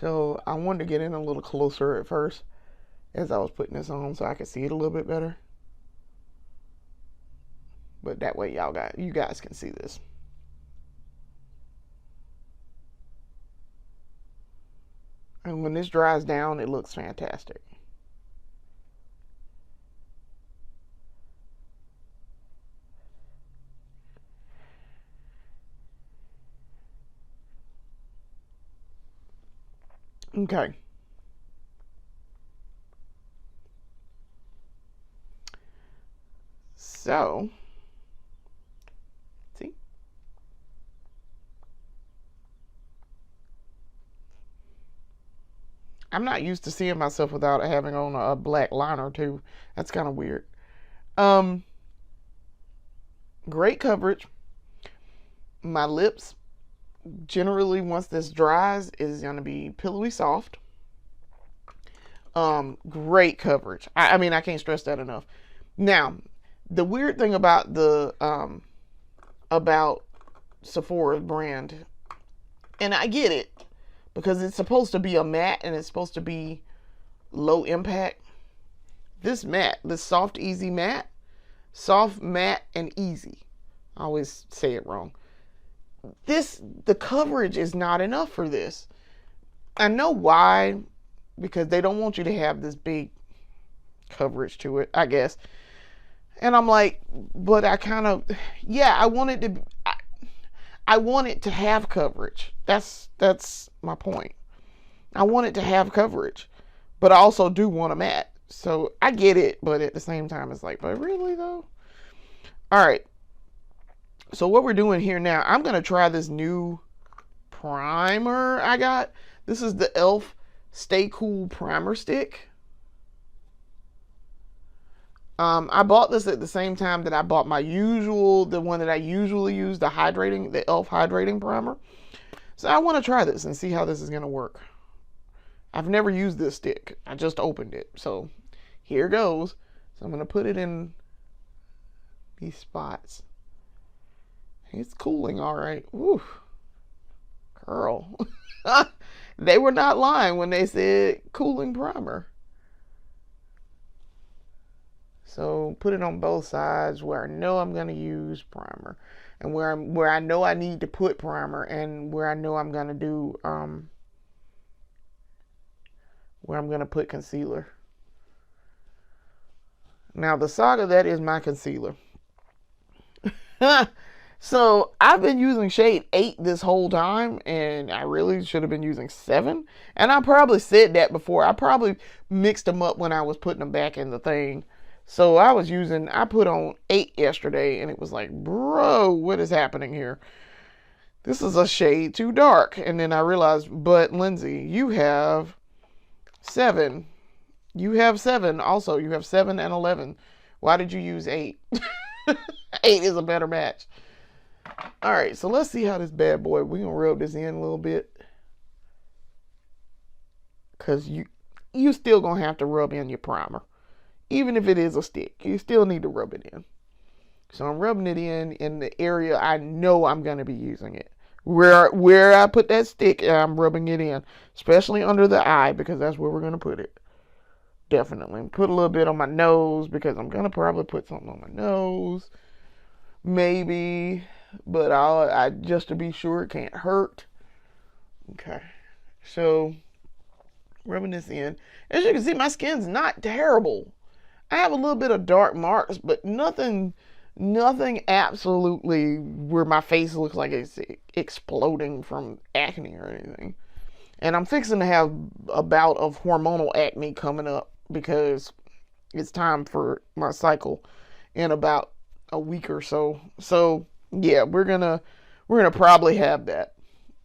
Speaker 1: So I wanted to get in a little closer at first as I was putting this on so I could see it a little bit better. But that way you guys can see this. And when this dries down, it looks fantastic. Okay. So, see? I'm not used to seeing myself without having on a black liner too. That's kind of weird. Um, Great coverage. My lips generally, once this dries, is going to be pillowy soft. Great coverage. I mean, I can't stress that enough. Now, the weird thing about about Sephora's brand, and I get it because it's supposed to be a matte and it's supposed to be low impact. This matte, this soft, easy matte, soft, matte, and easy. I always say it wrong. The coverage is not enough for this. I know why, because they don't want you to have this big coverage to it, I guess. And I'm like, but I kind of, yeah, I want it to have coverage. That's my point. I want it to have coverage, but I also do want a matte. So I get it, but at the same time, it's like, but really though? All right. So what we're doing here now, I'm going to try this new primer I got. This is the e.l.f. Stay Cool Primer Stick. I bought this at the same time that I bought the one that I usually use, the e.l.f. Hydrating Primer. So I want to try this and see how this is going to work. I've never used this stick. I just opened it. So here goes. So I'm going to put it in these spots. It's cooling all right. Ooh, girl. They were not lying when they said cooling primer. So put it on both sides where I know I'm going to use primer, and where I know I need to put primer, and where I know I'm going to do where I'm going to put concealer. Now the Saga, that is my concealer. So I've been using shade 8 this whole time, and I really should have been using 7. And I probably said that before. I probably mixed them up when I was putting them back in the thing. So I put on 8 yesterday, and it was like, bro, what is happening here? This is a shade too dark. And then I realized, but Lindsay, you have 7. You have 7 also. You have 7 and 11. Why did you use 8? 8 is a better match. All right, so let's see how this bad boy, we're going to rub this in a little bit. Because you still going to have to rub in your primer. Even if it is a stick, you still need to rub it in. So I'm rubbing it in the area I know I'm going to be using it. Where I put that stick, I'm rubbing it in. Especially under the eye, because that's where we're going to put it. Definitely. Put a little bit on my nose, because I'm going to probably put something on my nose. Maybe. But I just to be sure it can't hurt. Okay. So, rubbing this in. As you can see, my skin's not terrible. I have a little bit of dark marks, but nothing absolutely where my face looks like it's exploding from acne or anything. And I'm fixing to have a bout of hormonal acne coming up because it's time for my cycle in about a week or so. So yeah, we're gonna probably have that.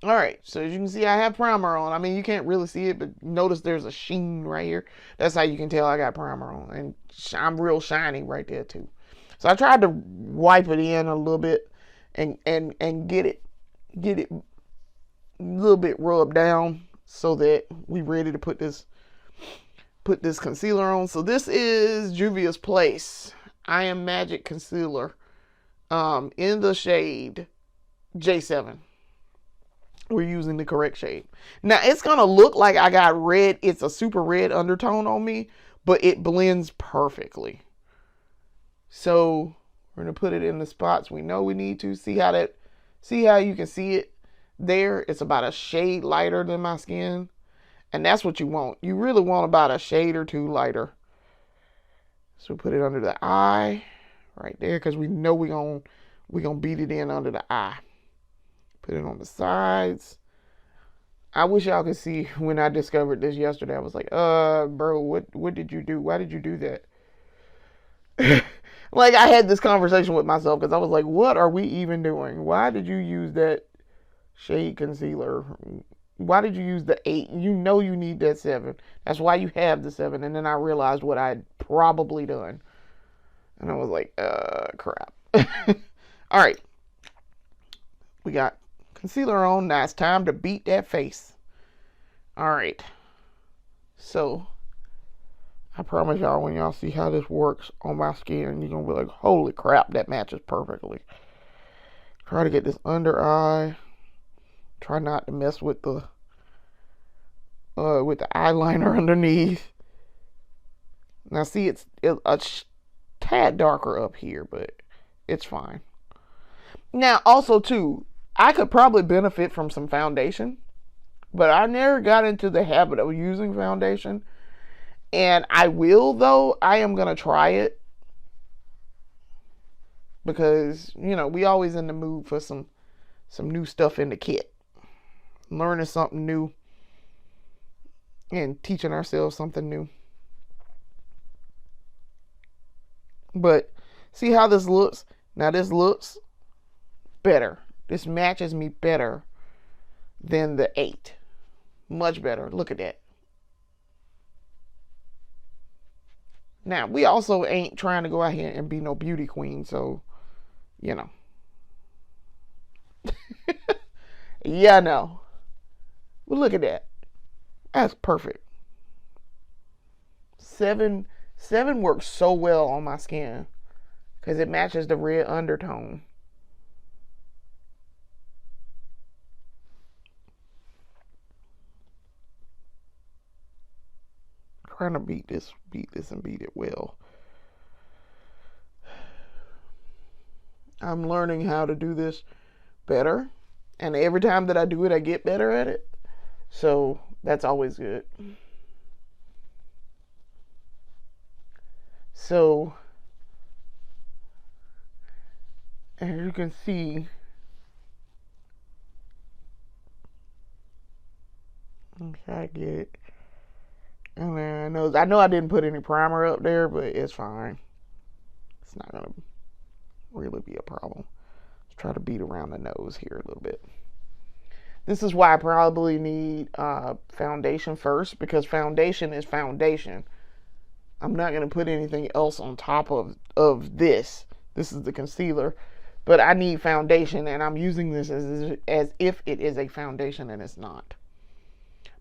Speaker 1: All right, so as you can see, I have primer on. I mean, you can't really see it, but notice there's a sheen right here. That's how you can tell I got primer on, and I'm real shiny right there too. So I tried to wipe it in a little bit and get it a little bit rubbed down so that we ready to put this concealer on. So this is Juvia's Place I Am Magic Concealer in the shade J7. We're using the correct shade. Now it's gonna look like I got red. It's a super red undertone on me, but it blends perfectly. So we're gonna put it in the spots we know we need to. See how you can see it there? It's about a shade lighter than my skin. And that's what you want. You really want about a shade or two lighter. So put it under the eye right there, because we know we're gonna beat it in under the eye. Put it on the sides. I wish y'all could see when I discovered this yesterday. I was like, bro, what did you do? Why did you do that? Like, I had this conversation with myself because I was like, what are we even doing? Why did you use that shade concealer? Why did you use the 8? You know you need that 7. That's why you have the 7. And then I realized what I'd probably done. And I was like, crap. All right. We got concealer on. Now it's time to beat that face. All right. So I promise y'all, when y'all see how this works on my skin, you're going to be like, holy crap, that matches perfectly. Try to get this under eye. Try not to mess with the eyeliner underneath. Now see, it's a tad darker up here, but it's fine. Now also too, I could probably benefit from some foundation, but I never got into the habit of using foundation. And I will, though. I am going to try it. Because, you know, we always in the mood for some new stuff in the kit. Learning something new. And teaching ourselves something new. But see how this looks? Now this looks better. This matches me better than the 8. Much better. Look at that. Now, we also ain't trying to go out here and be no beauty queen, so, you know. Yeah, I know. Well, look at that. That's perfect. 7 works so well on my skin because it matches the red undertone. Trying to beat this and beat it well. I'm learning how to do this better, and every time that I do it, I get better at it. So that's always good. So as you can see, I get it. And then I know I didn't put any primer up there, but it's fine. It's not gonna really be a problem. Let's try to beat around the nose here a little bit. This is why I probably need foundation first, because foundation is foundation. I'm not gonna put anything else on top of this. This is the concealer, but I need foundation, and I'm using this as if it is a foundation, and it's not.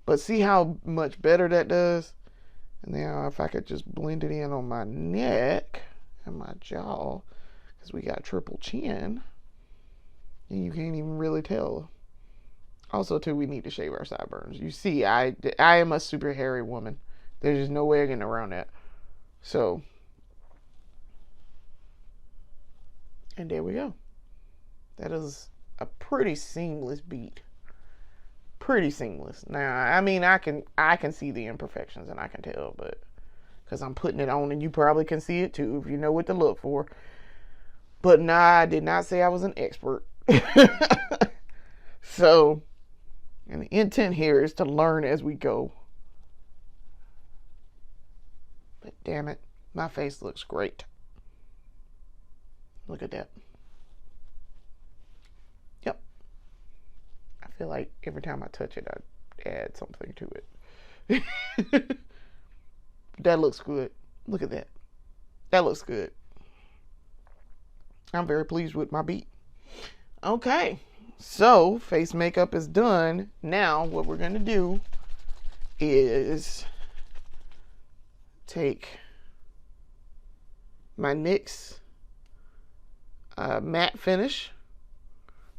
Speaker 1: But see how much better that does? And now if I could just blend it in on my neck and my jaw, because we got triple chin, and you can't even really tell. Also too, we need to shave our sideburns. You see, I am a super hairy woman. There's just no way of getting around that. So, and there we go. That is a pretty seamless beat. Pretty seamless. Now, I mean, I can see the imperfections, and I can tell, but because I'm putting it on, and you probably can see it too if you know what to look for. But nah, I did not say I was an expert. So, and the intent here is to learn as we go. But damn it, my face looks great. Look at that. Yep. I feel like every time I touch it, I add something to it. That looks good. Look at that. That looks good. I'm very pleased with my beat. Okay. So, face makeup is done. Now, what we're going to do is take my NYX matte finish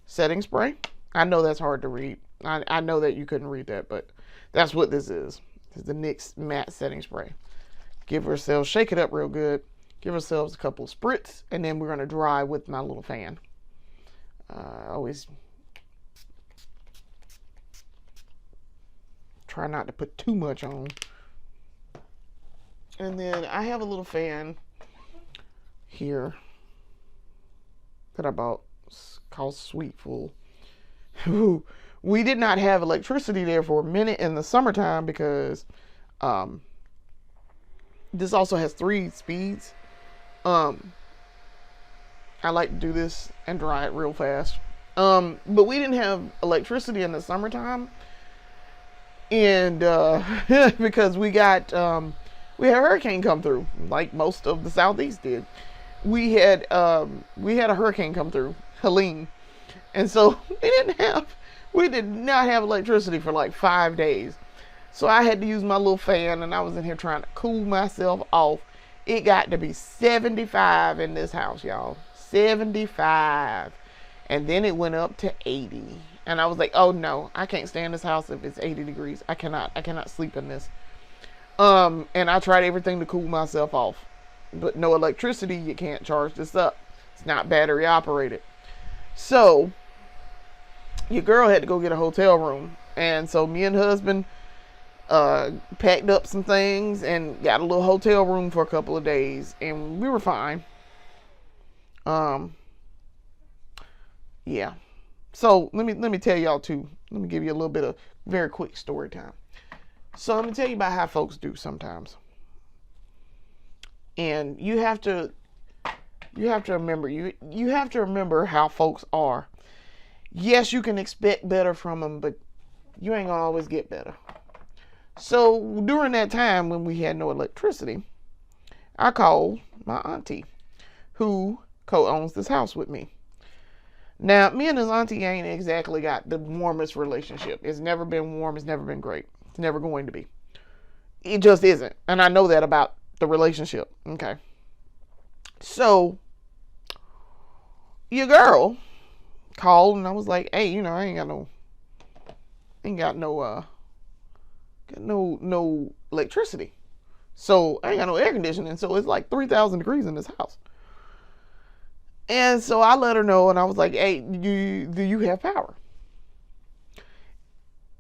Speaker 1: setting spray. I know that's hard to read. I know that you couldn't read that, but that's what this is. This is the NYX matte setting spray. Give ourselves, shake it up real good. Give ourselves a couple of spritz, and then we're going to dry with my little fan. Always try not to put too much on. And then I have a little fan here that I bought. It's called Sweetful. We did not have electricity there for a minute in the summertime because this also has 3 speeds. I like to do this and dry it real fast. But we didn't have electricity in the summertime. And because we had a hurricane come through, like most of the Southeast did. We had a hurricane come through, Helene. And so we did not have electricity for like 5 days. So I had to use my little fan, and I was in here trying to cool myself off. It got to be 75 in this house, y'all. 75. And then it went up to 80. And I was like, oh no, I can't stay in this house if it's 80 degrees. I cannot sleep in this. And I tried everything to cool myself off. But no electricity, you can't charge this up. It's not battery operated. So your girl had to go get a hotel room. And so me and husband packed up some things and got a little hotel room for a couple of days, and we were fine. Yeah. So let me tell y'all too. Let me give you a little bit of very quick story time. So let me tell you about how folks do sometimes. And you have to remember how folks are. Yes, you can expect better from them, but you ain't gonna always get better. So during that time when we had no electricity, I called my auntie, who co-owns this house with me. Now, me and his auntie ain't exactly got the warmest relationship. It's never been warm. It's never been great. It's never going to be. It just isn't. And I know that about the relationship. Okay. So your girl called, and I was like, hey, I ain't got no electricity. So I ain't got no air conditioning. So it's like 3,000 degrees in this house. And so I let her know, and I was like, hey, do you have power?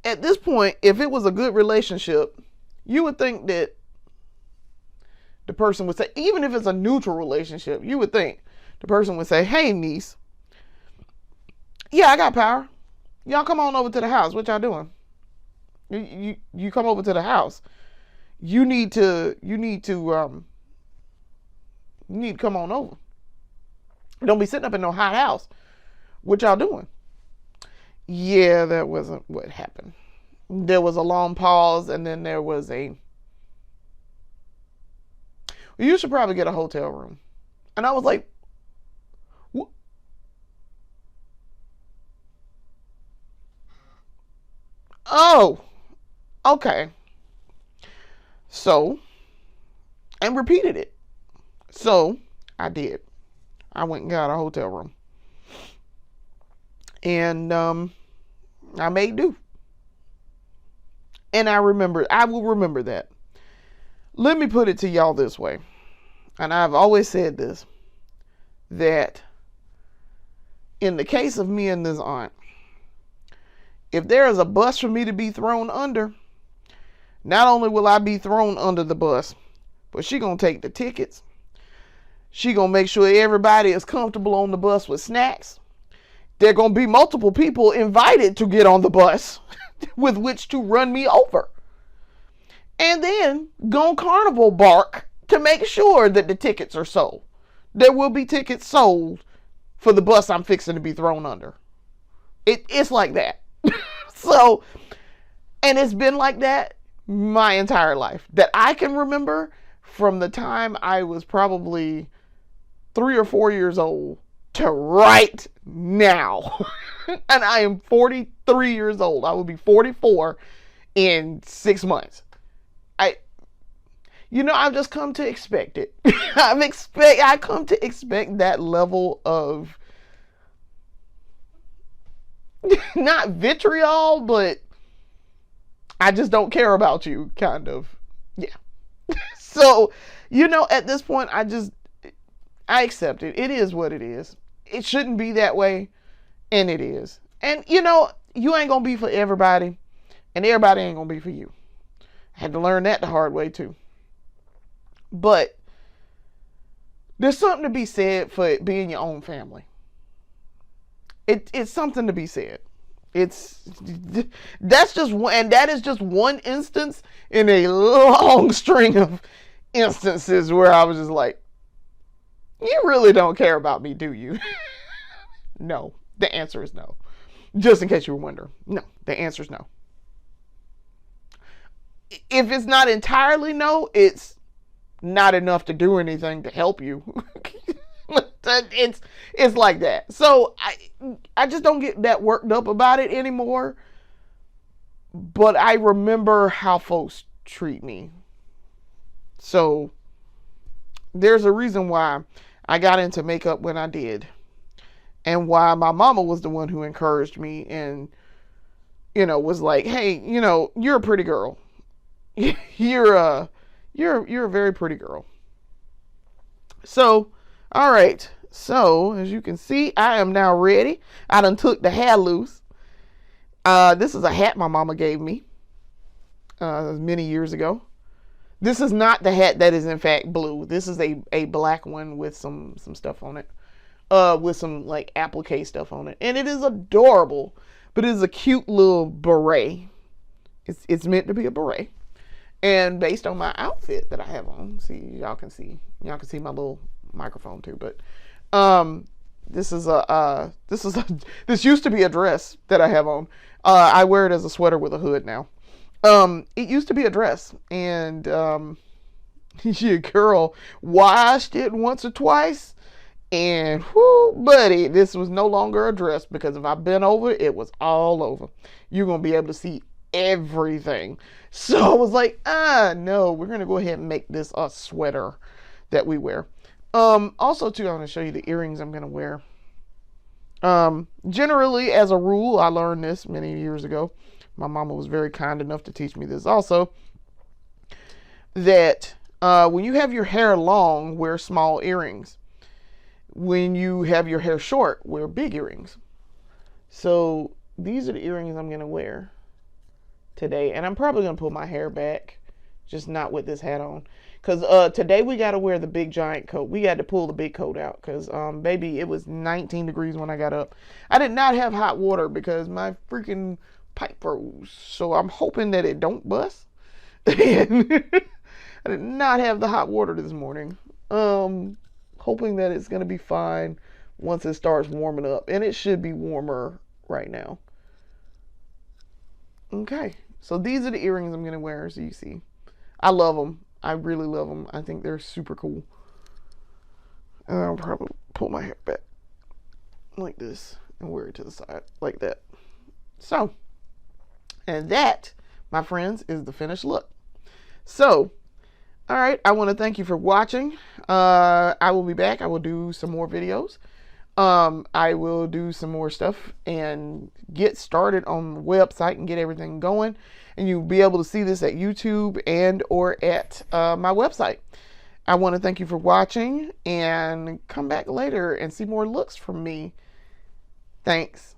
Speaker 1: At this point, if it was a good relationship, you would think that the person would say, even if it's a neutral relationship, you would think the person would say, hey, niece, yeah, I got power. Y'all come on over to the house. What y'all doing? You come over to the house. You need to come on over. Don't be sitting up in no hot house. What y'all doing? Yeah, that wasn't what happened. There was a long pause, and then there was well, you should probably get a hotel room. And I was like, oh, okay. So, and repeated it. So, I did. I went and got a hotel room. And I made do. And I will remember that. Let me put it to y'all this way. And I've always said this, that in the case of me and this aunt, if there is a bus for me to be thrown under, not only will I be thrown under the bus, but she gonna take the tickets. She gonna make sure everybody is comfortable on the bus with snacks. There gonna be multiple people invited to get on the bus with which to run me over. And then go carnival bark to make sure that the tickets are sold. there will be tickets sold for the bus I'm fixing to be thrown under. It's like that. So, and it's been like that my entire life that I can remember, from the time I was probably 3 or 4 years old to right now. And I am 43 years old. I will be 44 in 6 months. I've just come to expect it. I come to expect that level of not vitriol, but I just don't care about you, kind of. Yeah. So, at this point, I accept it. It is what it is. It shouldn't be that way, and it is. And, you ain't going to be for everybody, and everybody ain't going to be for you. I had to learn that the hard way, too. But there's something to be said for it being your own family. It's something to be said. That's just one, and that is just one instance in a long string of instances where I was just like, you really don't care about me, do you? No. The answer is no. Just in case you were wondering. No. The answer is no. If it's not entirely no, it's not enough to do anything to help you. It's like that. So I just don't get that worked up about it anymore. But I remember how folks treat me. So there's a reason why I got into makeup when I did, and why my mama was the one who encouraged me and, was like, hey, you're a pretty girl. You're a very pretty girl. So, all right. So, as you can see, I am now ready. I done took the hair loose. This is a hat my mama gave me many years ago. This is not the hat that is in fact blue. This is a black one with some stuff on it. With some like applique stuff on it. And it is adorable. But it is a cute little beret. It's meant to be a beret. And based on my outfit that I have on, y'all can see my little microphone too, but this used to be a dress that I have on. I wear it as a sweater with a hood now. It used to be a dress, and your girl washed it once or twice, and whoo, buddy, this was no longer a dress, because if I bent over, it was all over. You're gonna be able to see everything. So I was like, no, we're gonna go ahead and make this a sweater that we wear. Also too, I want to show you the earrings I'm gonna wear. Generally, as a rule, I learned this many years ago. My mama was very kind enough to teach me this also, that when you have your hair long, wear small earrings. When you have your hair short, wear big earrings. So these are the earrings I'm gonna wear today, and I'm probably gonna pull my hair back, just not with this hat on, because today we got to wear the big giant coat. We had to pull the big coat out because baby, it was 19 degrees when I got up. I did not have hot water because my freaking pipe froze, so I'm hoping that it don't bust. And I did not have the hot water this morning. Hoping that it's gonna be fine once it starts warming up, and it should be warmer right now. Okay, so these are the earrings I'm gonna wear. So you see, I love them. I really love them. I think they're super cool. And I'll probably pull my hair back like this and wear it to the side like that. So, and that, my friends, is the finished look. So, all right, I want to thank you for watching. I will be back. I will do some more videos. I will do some more stuff and get started on the website and get everything going. And you'll be able to see this at YouTube and or at my website. I want to thank you for watching, and come back later and see more looks from me. Thanks.